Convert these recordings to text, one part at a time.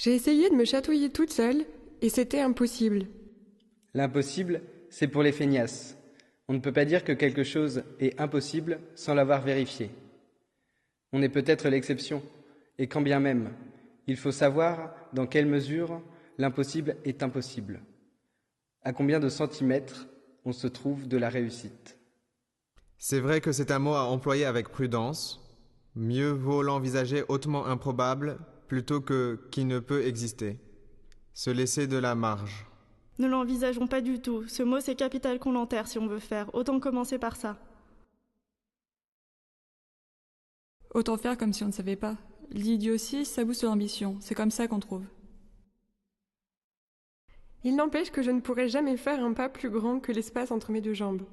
J'ai essayé de me chatouiller toute seule, et c'était impossible. L'impossible, c'est pour les feignasses. On ne peut pas dire que quelque chose est impossible sans l'avoir vérifié. On est peut-être l'exception, et quand bien même, il faut savoir dans quelle mesure l'impossible est impossible. À combien de centimètres on se trouve de la réussite. C'est vrai que c'est un mot à employer avec prudence. Mieux vaut l'envisager hautement improbable plutôt que qui ne peut exister. Se laisser de la marge. Ne l'envisageons pas du tout. Ce mot, c'est capital qu'on l'enterre si on veut faire. Autant commencer par ça. Autant faire comme si on ne savait pas. L'idiotie, ça booste l'ambition. C'est comme ça qu'on trouve. Il n'empêche que je ne pourrai jamais faire un pas plus grand que l'espace entre mes deux jambes.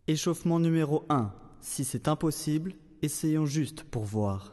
Échauffement numéro 1. Si c'est impossible, essayons juste pour voir.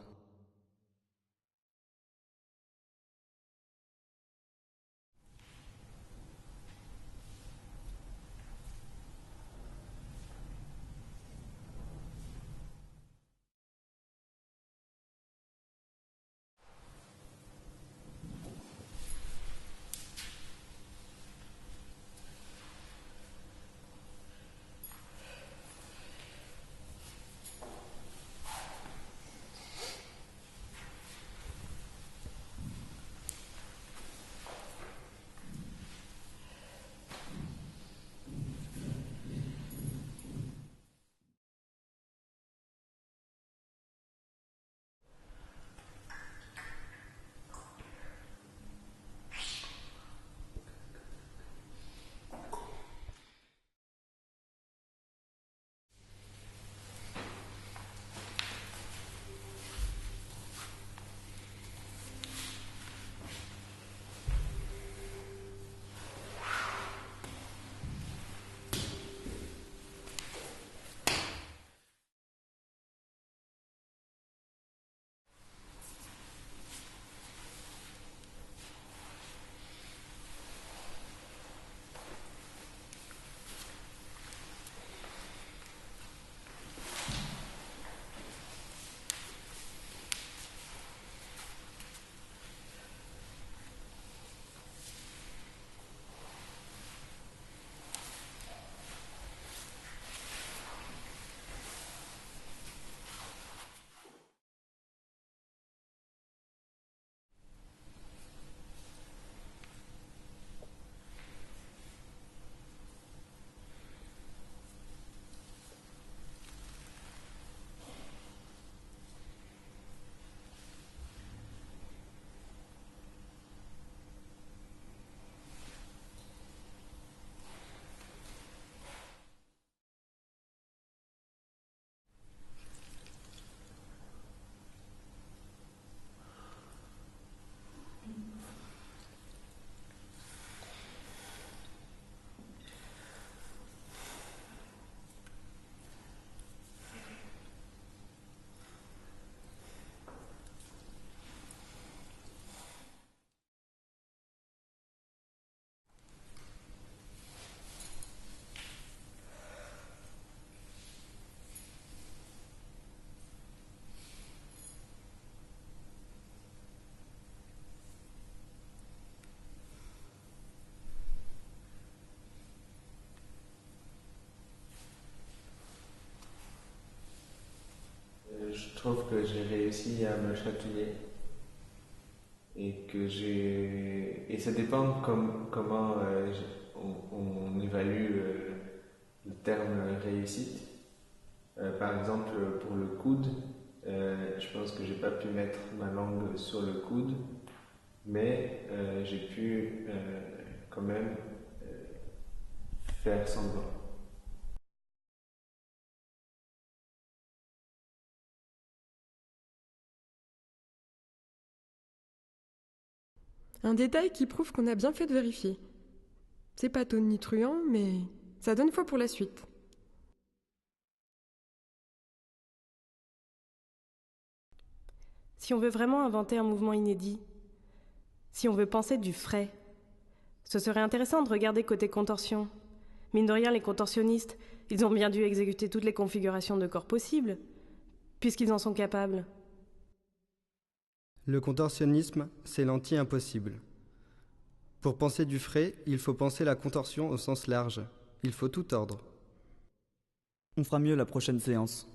Je trouve que j'ai réussi à me chatouiller et que j'ai et ça dépend comment on évalue le terme réussite. Par exemple pour le coude, je pense que j'ai pas pu mettre ma langue sur le coude, mais j'ai pu quand même faire semblant. Un détail qui prouve qu'on a bien fait de vérifier. C'est pas tonitruant, mais ça donne foi pour la suite. Si on veut vraiment inventer un mouvement inédit, si on veut penser du frais, ce serait intéressant de regarder côté contorsion. Mine de rien, les contorsionnistes, ils ont bien dû exécuter toutes les configurations de corps possibles, puisqu'ils en sont capables. Le contorsionnisme, c'est l'anti-impossible. Pour penser du frais, il faut penser la contorsion au sens large. Il faut tout tordre. On fera mieux la prochaine séance.